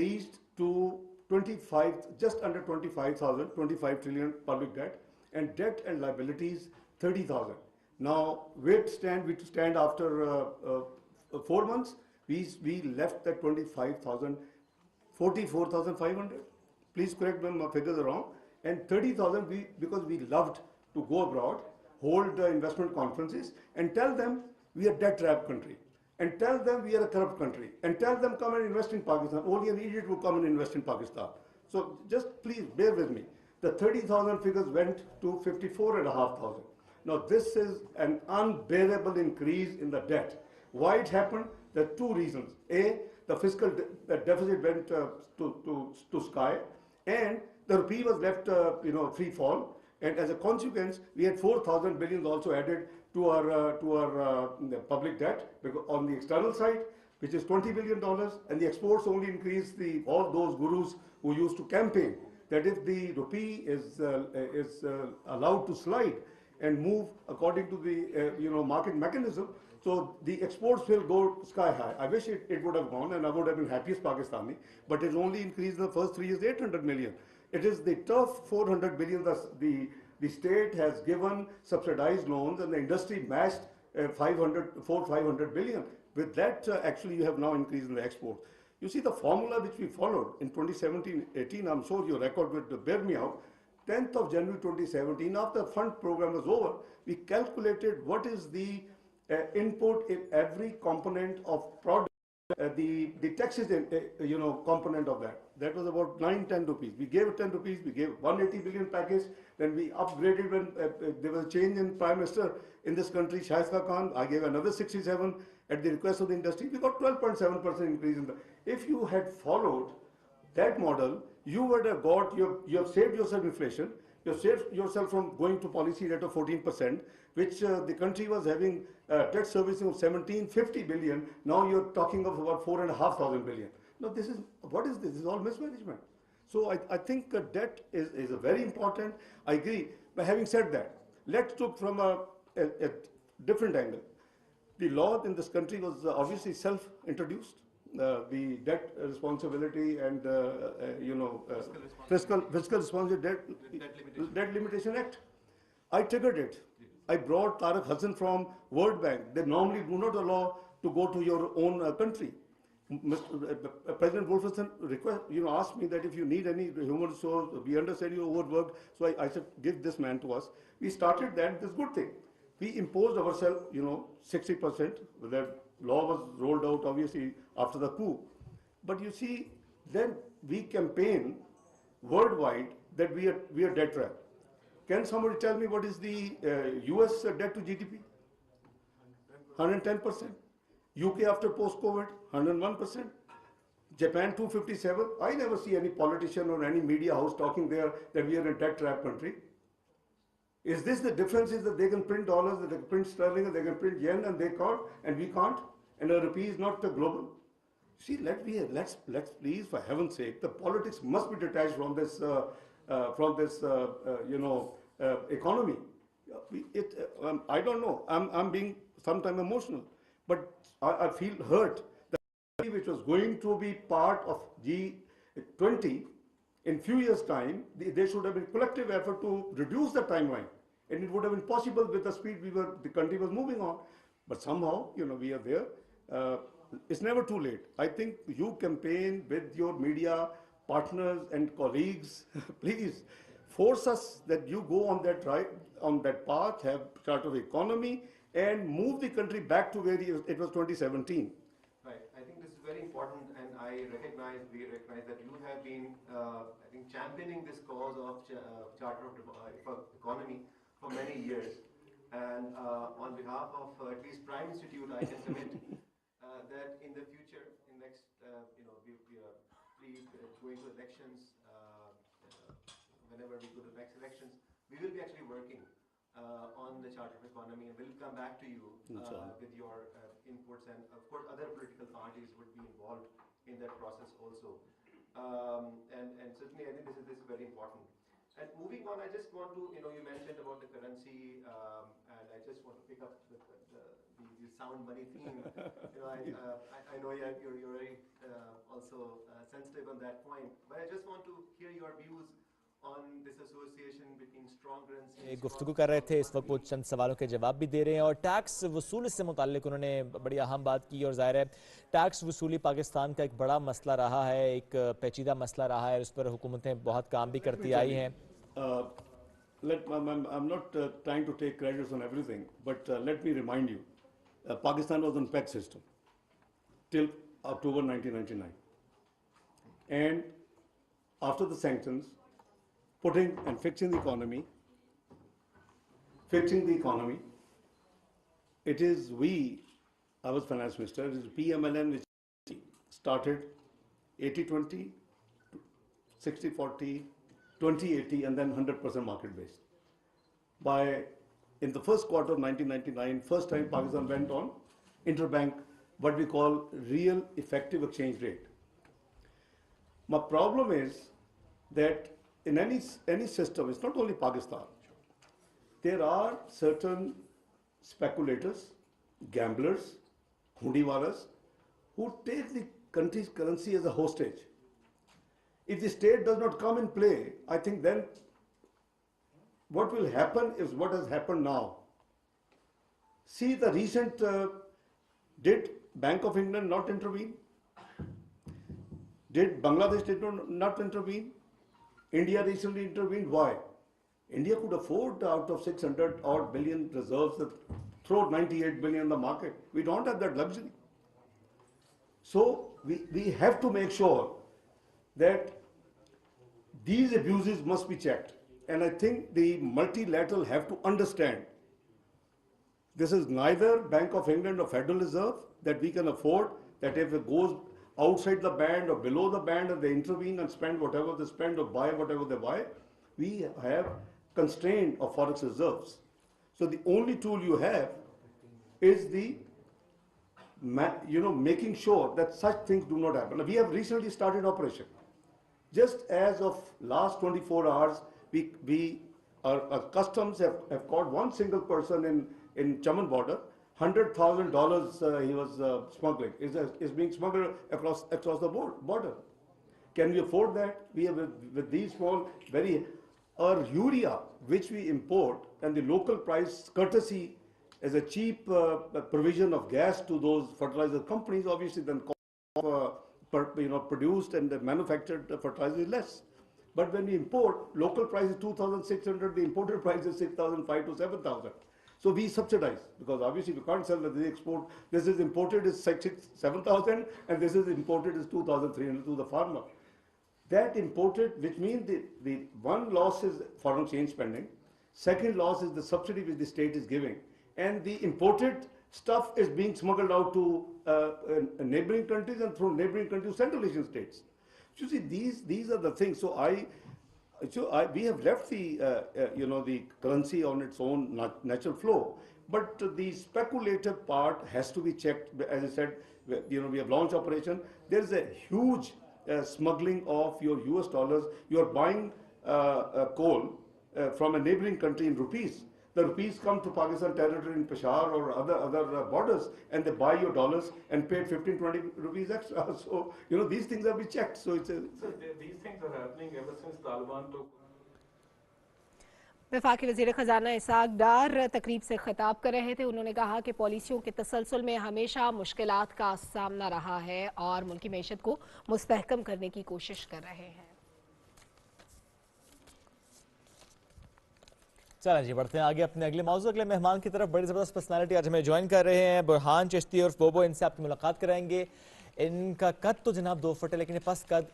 reached to 25, just under 25,000, 25 trillion public debt, and debt and liabilities 30,000. Now, we stand after 4 months. We left that 25,000, 44,500. Please correct me if my figures are wrong. And 30,000, because we loved to go abroad, hold investment conferences, and tell them we are debt trap country, and tell them we are a corrupt country, and tell them come and invest in Pakistan. Only an idiot will come and invest in Pakistan. So just please bear with me. The 30,000 figures went to 54,500. Now this is an unbearable increase in the debt. Why it happened? There are two reasons. A, the fiscal deficit went to sky, and the rupee was left free fall, and as a consequence we had 4,000 billions also added to our public debt on the external side, which is $20 billion, and the exports only increased all those gurus who used to campaign that if the rupee is allowed to slide and move according to the market mechanism, so the exports will go sky high. I wish it would have gone, and I would have been happiest Pakistani, but it's only increased in the first 3 years 800 million. It is the tough 400 billion the state has given subsidized loans, and the industry matched 500 billion. With that, actually, you have now increased in the export. You see the formula which we followed in 2017-18, I'm sure your record would bear me out. 10th of January 2017, after the fund program was over, we calculated what is the input in every component of product, the taxes component of that. That was about 9-10 rupees. We gave 10 rupees, we gave 180 billion package, then we upgraded when there was a change in Prime Minister in this country, Ishaq Khan. I gave another 67 at the request of the industry. We got 12.7% increase in the. If you had followed that model, you would have got, you have saved yourself inflation, you have saved yourself from going to policy rate of 14%, which the country was having debt servicing of 1750 billion. Now you're talking of about 4,500 billion. Now this is, what is this? This is all mismanagement. So I think debt is a very important. I agree. But having said that, let's look from a different angle. The law in this country was obviously self-introduced. The debt responsibility and fiscal responsibility debt limitation act. I triggered it. I brought Tariq Hassan from World Bank. They normally do not allow to go to your own country. President Wolfson asked me that if you need any human resource, we understand you overworked. So I said, give this man to us. We started that. This good thing. We imposed ourselves, 60%. That law was rolled out obviously after the coup. But you see, then we campaign worldwide that we are debt trap. Can somebody tell me what is the US debt to GDP? 110%. UK after post-COVID, 101%. Japan 257. I never see any politician or any media house talking there that we are a debt trap country. Is this the difference? Is that they can print dollars, that they can print sterling, and they can print yen, and they can't, and we can't, and the rupee is not global? See, let's please, for heaven's sake, the politics must be detached from this economy. I don't know. I'm being sometimes emotional, but I feel hurt that which was going to be part of G20 in few years' time, there should have been collective effort to reduce the timeline, and it would have been possible with the speed the country was moving on. But somehow, we are there. It's never too late. I think you campaign with your media partners and colleagues. Please force us that you go on that path, have chart of economy, and move the country back to where it was 2017. Right. I think this is very important, and we recognize that you have been, I think, championing this cause of Charter of Economy for many years. And on behalf of at least Prime Institute, I can commit that in the future, in next, going to elections, whenever we go to next elections, we will be actually working on the Charter of Economy, and we'll come back to you with your inputs, and of course other political parties would be involved in that process also. And certainly I think this is very important. And moving on, I just want to, you mentioned about the currency, and I just want to pick up the the sound money theme. I know you're very also sensitive on that point, but I just want to hear your views on this association between strong currency. गुफ्तगू कर रहे थे, इस वक्त वो चंद सवालों के जवाब भी दे रहे हैं और टैक्स वसूली से मुताल्लिक उन्होंने बड़ी अहम बात की और ज़ाहिर है टैक्स वसूली पाकिस्तान का एक बड़ा मसला रहा है, एक पेचीदा मसला रहा है, उस पर हुकूमतें बहुत काम भी करती आई हैं। I'm not trying to take credits on everything, but let me remind you, Pakistan was on PEG system till October 1999. And after the sanctions, putting and fixing the economy, it is I was finance minister, it is PMLN which started 80-20, 60-40, 20-80 and then 100% market based. In the first quarter of 1999, first time Pakistan went on interbank, what we call real effective exchange rate. My problem is that in any system, it's not only Pakistan, there are certain speculators, gamblers, hundiwalas, who take the country's currency as a hostage. If the state does not come in play, I think then what will happen is what has happened now. See the recent, did Bank of England not intervene? Did Bangladesh not intervene? India recently intervened. Why? India could afford out of 600 odd billion reserves, throw 98 billion in the market. We don't have that luxury. So we have to make sure that these abuses must be checked. And I think the multilateral have to understand this is neither Bank of England or Federal Reserve that we can afford that if it goes outside the band or below the band and they intervene and spend whatever they spend or buy whatever they buy, we have constraint of forex reserves. So the only tool you have is the making sure that such things do not happen. We have recently started operation. Just as of last 24 hours, our customs have caught one single person in Chaman border. $100,000 he was smuggling, is being smuggled across the border. Can we afford that? We have with these small, our urea, which we import, and the local price courtesy as a cheap provision of gas to those fertilizer companies, obviously then produced and manufactured fertilizer is less. But when we import, local price is 2,600, the imported price is 6,500 to 7,000. So we subsidize, because obviously we can't sell that they export. This is imported is 7,000 and this is imported is 2,300 to the farmer. That imported, which means the one loss is foreign exchange spending, second loss is the subsidy which the state is giving, and the imported stuff is being smuggled out to neighboring countries and from neighboring countries to Central Asian states. So you see, these are the things. So we have left the currency on its own natural flow, but the speculative part has to be checked. As I said, we have launched operation. There is a huge smuggling of your US dollars. You are buying coal from a neighboring country in rupees. The rupees come to Pakistan territory in Peshawar or other borders, and they buy your dollars and pay 15-20 rupees extra. So these things have been checked. So these things are happening ever since Taliban took. वफाकी वज़ीर ख़जाना Isaac डार तकरीब से ख़िताब कर रहे थे। उन्होंने कहा कि पॉलिसियों के तसलसल में हमेशा मुश्किलात का सामना रहा है और मुल्की मईशत को मुस्तहकम करने की कोशिश कर रहे हैं। चलें जी, बढ़ते हैं आगे अपने अगले मौजू, अगले मेहमान की तरफ। बड़ी ज़बरदस्त पर्सनालिटी आज हमें ज्वाइन कर रहे हैं, बुरहान चिश्ती और बोबो। इनसे आपकी मुलाकात कराएंगे। इनका कद तो जनाब 2 फुट है, लेकिन पस कद